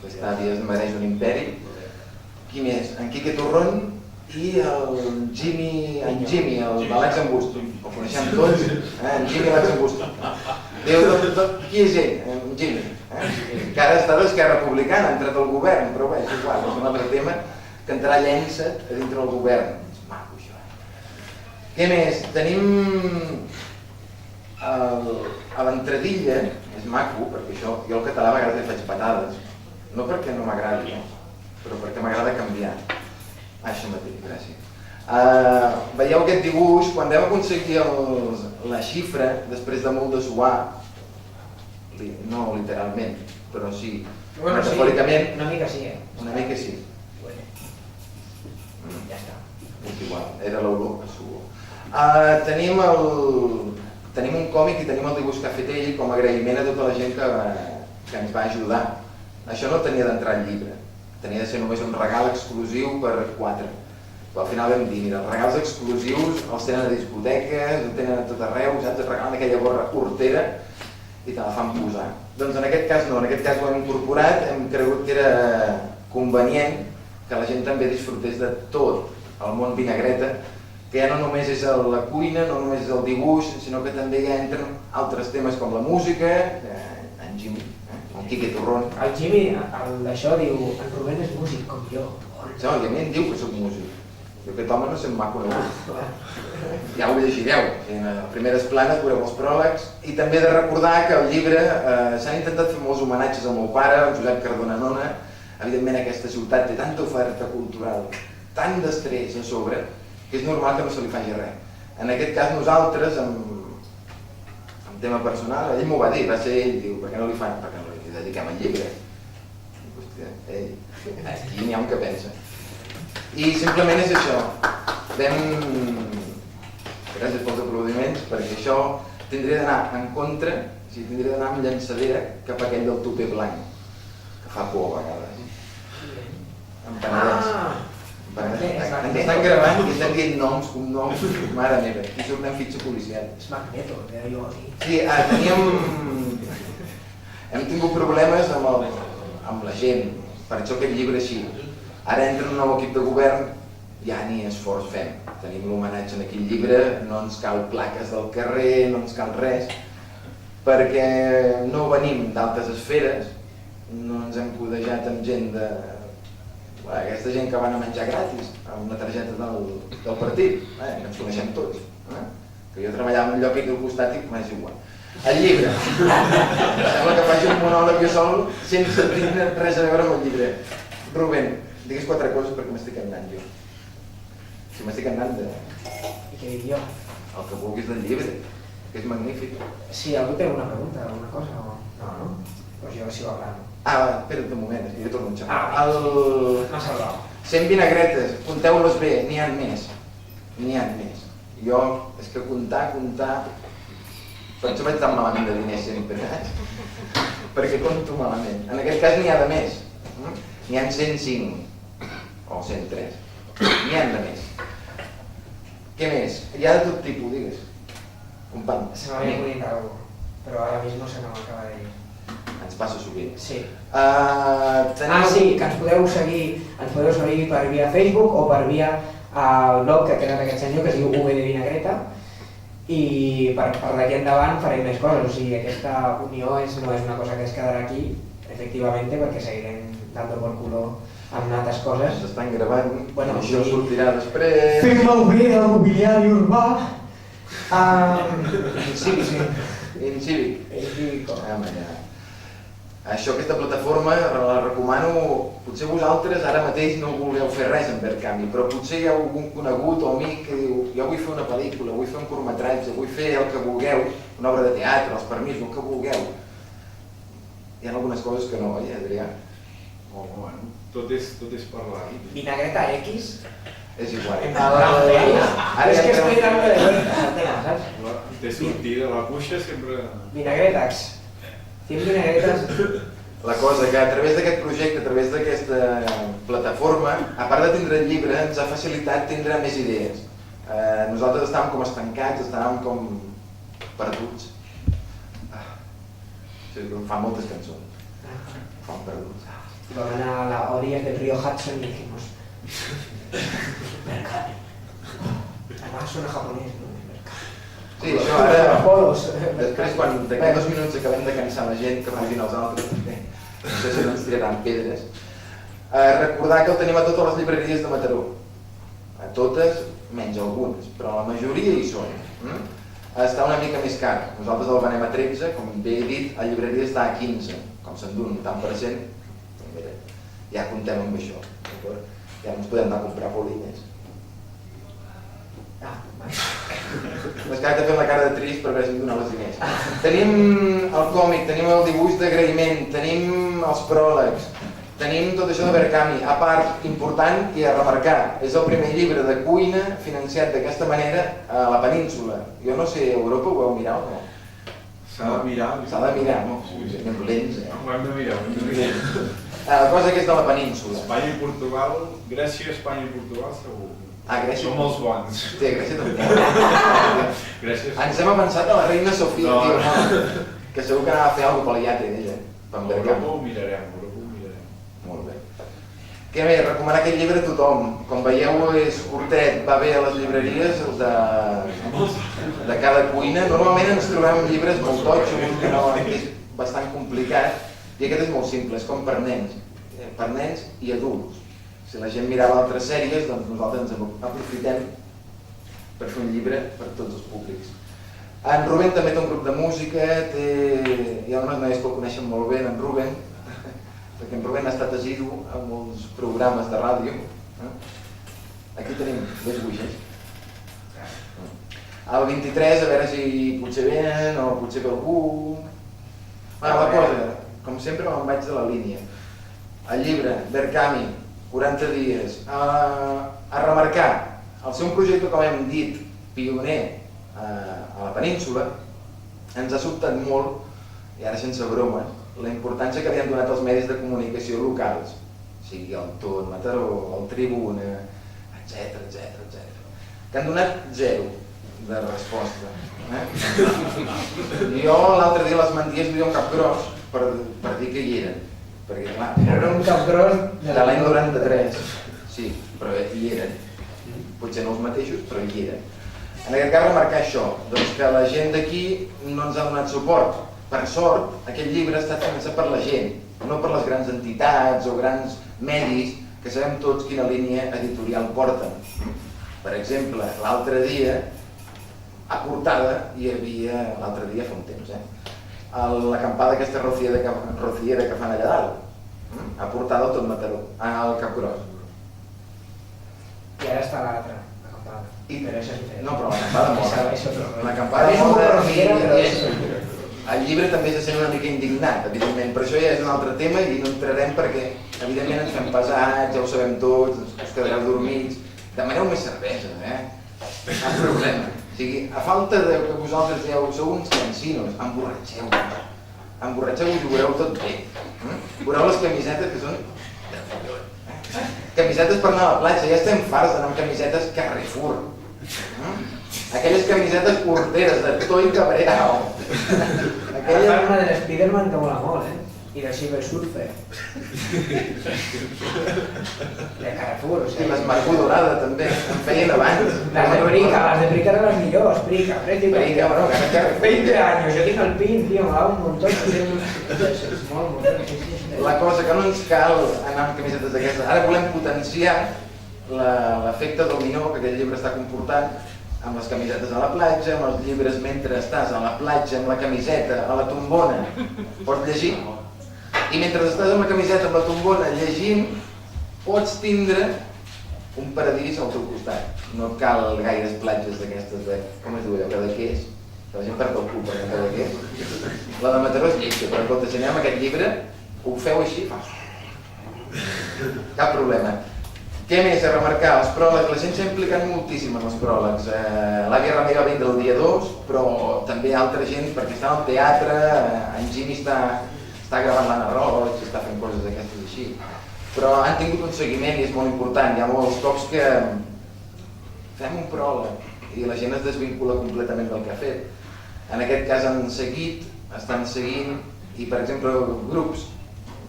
que està a dies mereix un imperi. Qui més? En Quique Torrón i en Jimmy, l'Àlex Ambusto. El coneixem tots, en Jimmy l'Àlex Ambusto. Diu, qui és ell? En Jimmy. Que ara està d'Esquerra Republicana, ha entrat al govern, però bé, és igual, és un altre tema que entrarà llençat a dintre del govern. És maco, això. Què més? Tenim a l'entradilla, és maco, perquè això, jo al català a vegades li faig patades, no perquè no m'agradi, però perquè m'agrada canviar. Això mateix, gràcies. Veieu aquest dibuix, quan vam aconseguir la xifra, després de molt de suar, no literalment, però sí, metafòricament. Una mica sí, Una mica sí. Ja està. És igual, era l'olor que suo. Tenim un còmic i tenim el dibuix que ha fet ell com a agraïment a tota la gent que ens va ajudar. Això no tenia d'entrar al llibre, tenia de ser només un regal exclusiu per 4. Però al final vam dir, mira, els regals exclusius els tenen a discoteques, els tenen a tot arreu, saps? Et regalen aquella gorra hortera i te la fan posar. Doncs en aquest cas no, en aquest cas ho hem incorporat, hem cregut que era convenient que la gent també disfrutés de tot el món vinagreta, que ja no només és la cuina, no només és el dibuix, sinó que també ja entren altres temes com la música, en Jimmy, en Quique Torrón. El Jimmy, això diu, en Rubén és músic com jo. I a mi em diu que soc músic. Jo aquest home no se'm m'ha conegut. Ja ho llegireu, en les primeres planes veureu els pròlegs. I també he de recordar que al llibre s'han intentat fer molts homenatges al meu pare, el Josep Cardona Nona. Evidentment aquesta ciutat té tanta oferta cultural, tant d'estrès a sobre, que és normal que no se li faci res. En aquest cas nosaltres, en tema personal, ell m'ho va dir, va ser ell, diu, per què no li fan? Perquè no li dediquem al llibre. Hòstia, aquí n'hi ha un que pensa. I simplement és això. Gràcies pels aplaudiments, perquè això tindria d'anar en contra, tindria d'anar amb llançadera cap a aquell del tupé blanc, que fa por a vegades. Em penedeix. Ens estan gravant i estan dient noms, cognoms, mare meva, i surt una fitxa policial. És Magneto, deia jo. Sí, hem tingut problemes amb la gent, per això aquest llibre així. Ara entra un nou equip de govern, ja ni esforç fem. Tenim l'homenatge en aquell llibre, no ens cal plaques del carrer, no ens cal res, perquè no venim d'altes esferes, no ens hem codejat amb gent aquesta gent que van a menjar gratis amb una targeta del partit, que ens coneixem tots, que jo treballava en un lloc aquí al costat i m'és igual. El llibre, sembla que faci un monòleg jo sol sense tindre res a veure amb el llibre. Rubén, digues 4 coses perquè m'estic anant jo. Si m'estic anant de... I què dic jo? El que vulguis del llibre, que és magnífic. Si algú té una pregunta, alguna cosa o... No? Doncs jo sigo hablando. Espera't un moment, jo torno a xerrar. M'ha salvat. 100 vinagretes, compteu-los bé, n'hi ha més. N'hi ha més. Jo, és que comptar... Per això vaig tan malament de diners sempre, perquè compto malament. En aquest cas n'hi ha de més. N'hi ha 105 o 103. N'hi ha de més. Què més? Hi ha de tot tipus, digues. Company. Se m'havia acudit algo, però ara mismo se no m'acaba de dir. Ens passa sovint. Sí. Sí, que ens podeu seguir per via Facebook o per via el blog que ha creat aquest senyor que es diu V de Vinagreta, i per d'aquí endavant farem més coses, o sigui, aquesta unió no és una cosa que es quedarà aquí, efectivament, perquè seguirem dando por culo amb altres coses. S'estan gravant, això sortirà després... Fem el bé del mobiliari urbà... Incívic. Això, aquesta plataforma, la recomano, potser vosaltres ara mateix no voleu fer res en Verkami, però potser hi ha algun conegut o amic que diu jo vull fer una pel·lícula, vull fer un curtmetratge, vull fer el que vulgueu, una obra de teatre, els permisos, el que vulgueu. Hi ha algunes coses que no, oi, Adrià? Bueno, tot és parlar. Vinagreta X? És igual. És que estoy dando de vueltas al tema, saps? Té sortida, la cuixa sempre... Vinagretas. 100 vinagretes. La cosa que a través d'aquest projecte, a través d'aquesta plataforma, a part de tindre el llibre, ens ha facilitat tindre més idees. Nosaltres estàvem com estancats, estàvem com perduts. Fa moltes cançons. Fan perduts. Vam anar a las orillas del río Hudson y dijimos Berkami. Además suena japonés, ¿no? Sí, això ara... Polos. Després, quan d'aquí 2 minuts acabem de cansar la gent, que facin els altres, no sé si no ens tiraran pedres. Recordar que el tenim a totes les llibreries de Mataró. A totes, menys algunes, però la majoria hi són. Està una mica més car. Nosaltres el venem a 13, com bé he dit, a llibreria està a 15. Com s'endú un 80%, mira, ja comptem amb això. Ja no ens podem anar a comprar polines. M'escata fent la cara de trist per haver-se donat les diners. Tenim el còmic, tenim el dibuix d'agraïment, tenim els pròlegs, tenim tot això de Berkami. A part, important i a remarcar, és el primer llibre de cuina financiat d'aquesta manera a la península. Jo no sé, a Europa ho heu mirat o no? S'ha de mirar. S'ha de mirar, no? Anem lents, Ho hem de mirar. La cosa que és de la península. Espanya i Portugal, Grècia, Espanya i Portugal segur. Grècia. Som els bons. Sí, a Grècia també. Grècia. Ens hem avançat a la reina Sofia, No. tio, no? Que segur que anava a fer alguna cosa pel iate d'ella. Europa ho mirarem, Molt bé. Què més? Recomanar aquest llibre a tothom. Com veieu és curtet, va bé a les llibreries, els de cada cuina. Normalment ens trobem llibres molt totxos, que no, és bastant complicat, i aquest és molt simple, és com per nens i adults. Si la gent mirava altres sèries, doncs nosaltres ens aprofitem per fer un llibre per tots els públics. En Rubén també té un grup de música, hi ha unes noies que el coneixen molt bé, en Rubén, perquè en Rubén ha estat assidu a molts programes de ràdio. Aquí tenim dos buixes. El 23, a veure si potser venen o potser ve algú... La cosa, com sempre me'n vaig de la línia. El llibre, Berkami, 40 dies, a remarcar, al ser un projecte, com hem dit, pioner a la península, ens ha sobtat molt, i ara sense broma, la importància que li han donat els medis de comunicació locals, sigui el Tot, Mataró, el Tribuna, etc. Que han donat 0 de resposta. Jo l'altre dia les menties duia un cap gros per dir que hi eren. Perquè clar, Era un cap gros de l'any 93, sí, però hi eren. Potser no els mateixos, però hi eren. En aquest cas remarcar això, doncs que la gent d'aquí no ens ha donat suport. Per sort, aquest llibre ha estat finançat per la gent, no per les grans entitats o grans medis que sabem tots quina línia editorial porten. Per exemple, l'altre dia, a portada, hi havia, l'altre dia fa un temps, l'acampada aquesta rociera que fan allà dalt, a portada al Tot Mataró, al Cap Gros. I ara està l'altra, l'acampada. Però això és diferent. No, però l'acampada mola. L'acampada És un mola rociera, però és... el llibre també se sent una mica indignat, evidentment, però això ja és un altre tema i no entrarem perquè, evidentment, ens fem pesats, ja ho sabem tots, us quedareu dormits. Demaneu més cervesa, Cap problema. O sigui, a falta que vosaltres sou uns cansinos, emborratxeu-vos. Emborratxeu-vos i veureu tot bé. Veureu les camisetes que són de colló. Camisetes per anar a la platja, ja estem farts d'anar amb camisetes Carrefour. Aquelles camisetes porteres de Toy Cabreau. Ara fan una de l'Spiderman que mola molt, I del Silver Surfer. De Carrefour, o sigui... I l'esmarcú dorada també, en feien abans. Les de Prica eren les millors, Prica. Prica, bueno, que Carrefour. 20 anys, jo tinc el pin, tio, m'ha un muntó, és molt, La cosa que no ens cal anar amb camisetes d'aquestes. Ara volem potenciar l'efecte dominó que aquest llibre està comportant amb les camisetes a la platja, amb els llibres mentre estàs a la platja, amb la camiseta, a la tombona, pots llegir. I mentre estàs amb la camiseta, amb la tombona, llegint, pots tindre un paradís al teu costat. No et cal gaires platges d'aquestes de... com es diu allò? Cadaqués? Que la gent perd el cul per anar a Cadaqués. La de Mataró és lletja, però escolta, si anem amb aquest llibre, ho feu així, cap problema. Què més a remarcar? Els pròlegs, la gent s'ha implicat moltíssim en els pròlegs. L'Àvia Ramiro ha vingut el dia 2, però també altra gent, perquè està al teatre, en Jimmy està gravant l'Anna Roig, està fent coses d'aquestes així. Però han tingut un seguiment i és molt important. Hi ha molts cops que fem un pròleg i la gent es desvincula completament del que ha fet. En aquest cas han seguit, estan seguint, i per exemple grups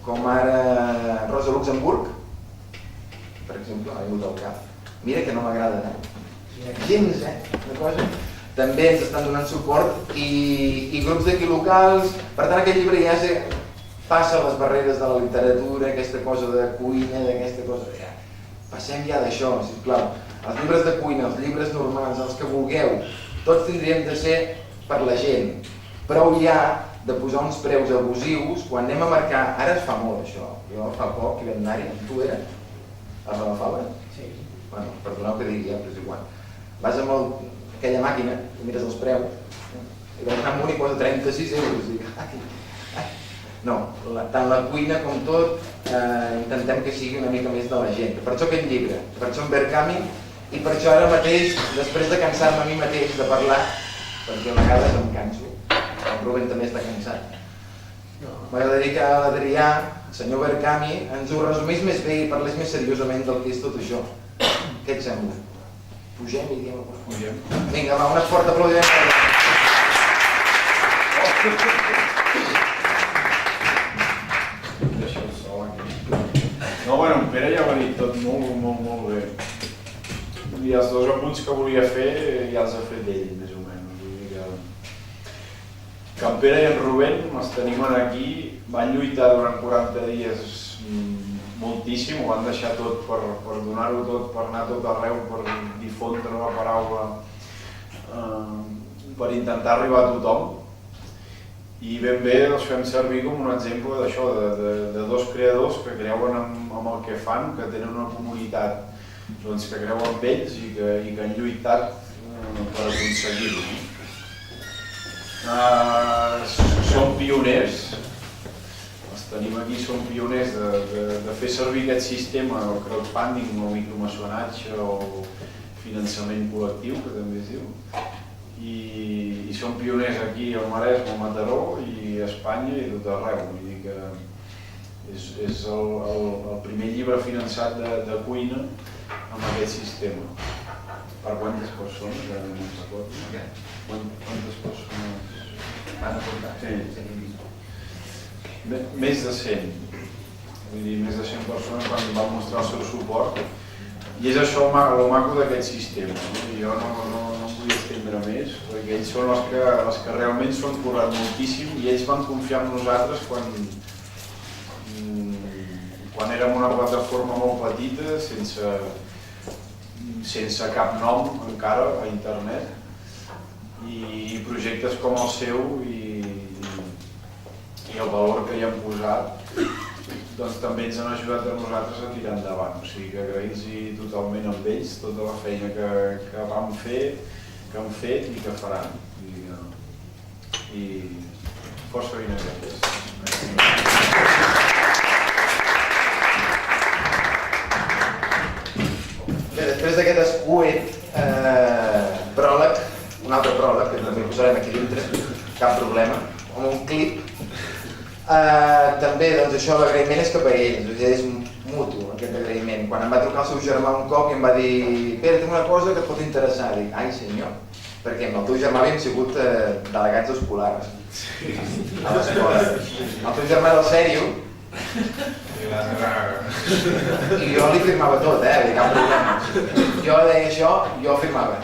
com ara Luxemburg, per exemple, ha vingut al cap. Mira que no m'agrada anar. Gens, una cosa. També ens estan donant suport i grups d'aquí locals. Per tant, aquest llibre ja passa les barreres de la literatura, aquesta cosa de cuina, d'aquesta cosa... Passem ja d'això, sisplau. Els llibres de cuina, els llibres normals, els que vulgueu, tots tindrien de ser per la gent. Prou ja de posar uns preus abusius quan anem a marcar... Ara es fa molt això. Jo fa poc hi vam anar-hi, tu era? A Radafala? Sí. Bueno, perdoneu que digui, però és igual. Vas amb aquella màquina i mires els preus i vas anar amunt i posa 36 euros. No, tant la cuina com tot intentem que sigui una mica més de la gent. Per això aquest llibre, per això en Verkami i per això ara mateix, després de cansar-me a mi mateix de parlar, perquè a vegades em canso, el Rubén també està cansat, m'agradaria que l'Adrià, el senyor Verkami, ens ho resumís més bé i parlés més seriosament del que és tot això. Què et sembla? Pugem i diem... Pugem. Vinga, va, un fort aplaudiment. Deixa el sol aquí. No, bueno, en Pere ja ho ha dit tot molt bé. I els dos apunts que volia fer ja els ha fet ell, més o menys. Vull dir que en Pere i en Rubén els tenim aquí, van lluitar durant 40 dies moltíssim, ho van deixar tot per donar-ho tot, per anar tot arreu, per difondre la paraula, per intentar arribar a tothom. I ben bé els fem servir com un exemple d'això, de dos creadors que creuen en el que fan, que tenen una comunitat que creu en ells i que han lluitat per aconseguir-ho. Som pioners, els tenim aquí, som pioners de fer servir aquest sistema, el crowdfunding, el micromecenatge o finançament col·lectiu, que també es diu. I som pioners aquí al Maresme, a Mataró i a Espanya i tot arreu. Vull dir que és el primer llibre finançat de cuina amb aquest sistema. Per quantes persones? Ja no me'n recordo. Quantes persones van aportar? Sí. Més de 100. Vull dir, més de 100 persones van mostrar el seu suport. I és això el maco d'aquest sistema. Jo no vull estendre més, perquè ells són els que realment s'ho han currat moltíssim i ells van confiar en nosaltres quan érem una plataforma molt petita, sense cap nom encara a internet, i projectes com el seu i el valor que hi han posat doncs també ens han ajudat a nosaltres a tirar endavant. O sigui que agrair-los totalment amb ells tota la feina que vam fer, que han fet i que faran. I força feina que és. Bé, després d'aquest escuet pròleg, un altre pròleg, que també posarem aquí dintre, cap problema, amb un clip. També, doncs això, l'agraïment és cap a ells, és mutu, aquest agraïment. Quan em va trucar el seu germà un cop i em va dir Pere, tinc una cosa que et pot interessar. Dic, ai senyor, perquè amb el teu germà havíem sigut delegats escolars a l'escola. El teu germà era el sèrio i jo li firmava tot, cap problema. Jo deia això, jo firmava.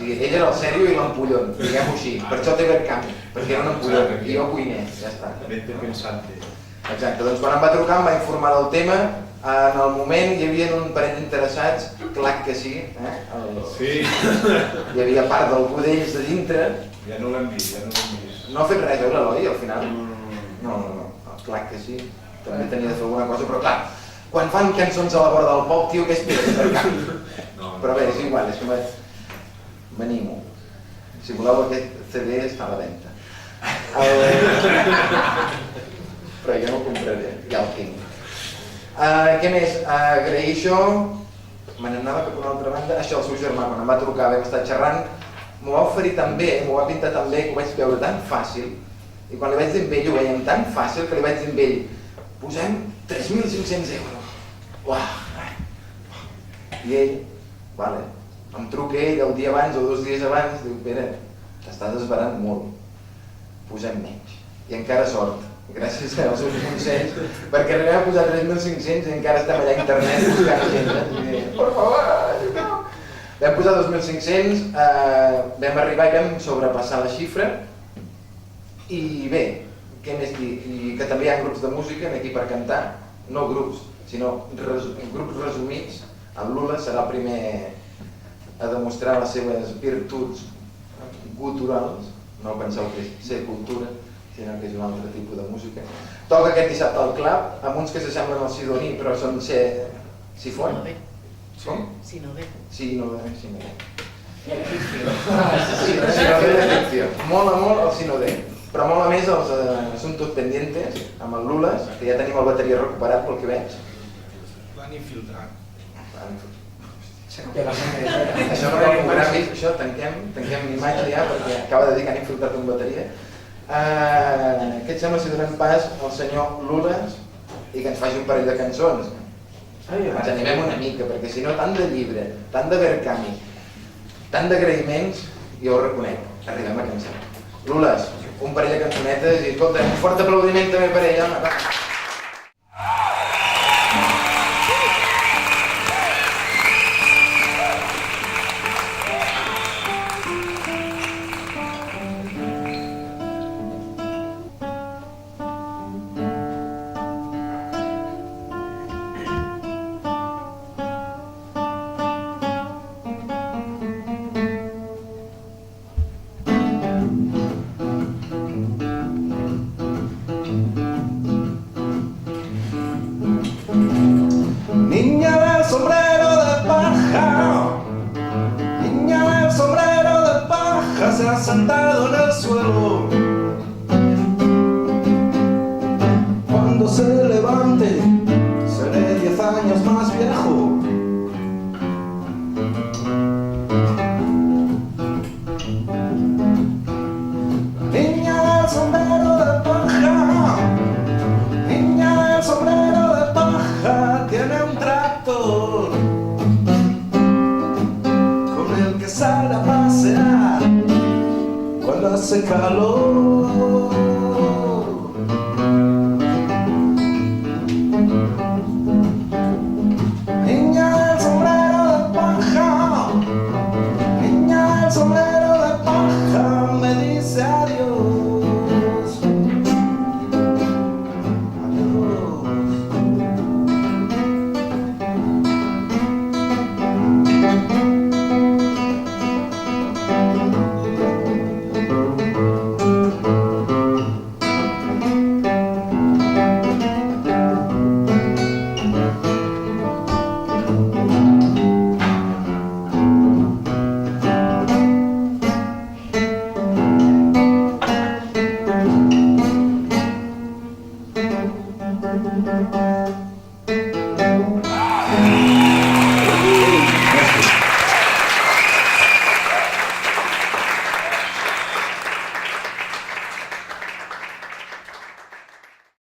Ell era el sèrio i l'empollon, diguem-ho així. Per això té Verkami, perquè era un empollon i jo cuiner, ja està. Exacte, doncs quan em va trucar em va informar del tema. En el moment hi havia un parell interessats, clar que sí. Hi havia part d'algú d'ells de dintre. Ja no l'hem vist, No ha fet res, l'Eloi, al final? No, clar que sí. També tenia de fer alguna cosa, però clar, quan fan cançons a la vora del poc, tio, què esperes Verkami? Però bé, és igual, és que m'animo. Si voleu aquest CD està a la venda. Però jo no el compraré, ja el tinc. Què més? Agrair això, me n'anava cap a una altra banda, això el seu germà, quan em va trucar, vam estar xerrant, m'ho va oferir tan bé, m'ho va pintar tan bé, que ho vaig veure tan fàcil, i quan li vaig dir amb ell ho veiem tan fàcil que li vaig dir amb ell, posem 3.500 euros. Uah! I ell, vale, em truca ell el dia abans o 2 dies abans, diu, Pere, t'estàs esverant molt, posem menys. I encara sort, gràcies als seus consells, perquè arribem a posar 3.500 i encara estem allà a internet buscant gent. Per favor, ajudeu! Vam posar 2.500, vam arribar i vam sobrepassar la xifra i bé, què més dir? I que també hi ha grups de música aquí per cantar, no grups, sinó grups resumits. El Lula serà el primer a demostrar les seves virtuts guturals, no penseu que és ser cultura, sinó que és un altre tipus de música. Toca aquest dissabte al Club, amb uns que s'assemblen al Sidoní, però són Sifon. Com? Sinodé. Sinodé. Sinodé de ficció. Mola molt el Sinodé, però mola més els Asuntos Pendientes, amb el Lules, que ja tenim el bateria recuperat pel que veig. L'han infiltrat. Això no va comparar amb ells, això tanquem l'imatge ja perquè acaba de dir que han infiltrat un bateria. Què et sembla si donem pas al senyor Lules i que ens faci un parell de cançons? Ens animem una mica, perquè si no, tant de llibre, tant de Berkami, tant d'agraïments, jo ho reconec, arribem a cansar. Lules, un parell de cançonetes i escolta, un fort aplaudiment també per ella, home, va. Niña del sombrero de paja, niña del sombrero de paja, se ha sentado en el suelo. Cuando se levante, seré 10 años más viejo. Niña del sombrero de paja, niña del sombrero de paja, tiene un tractor con el que sale a pasear cuando hace calor. Niña del sombrero de paja, niña del sombrero de paja, me dice adiós. Adiós.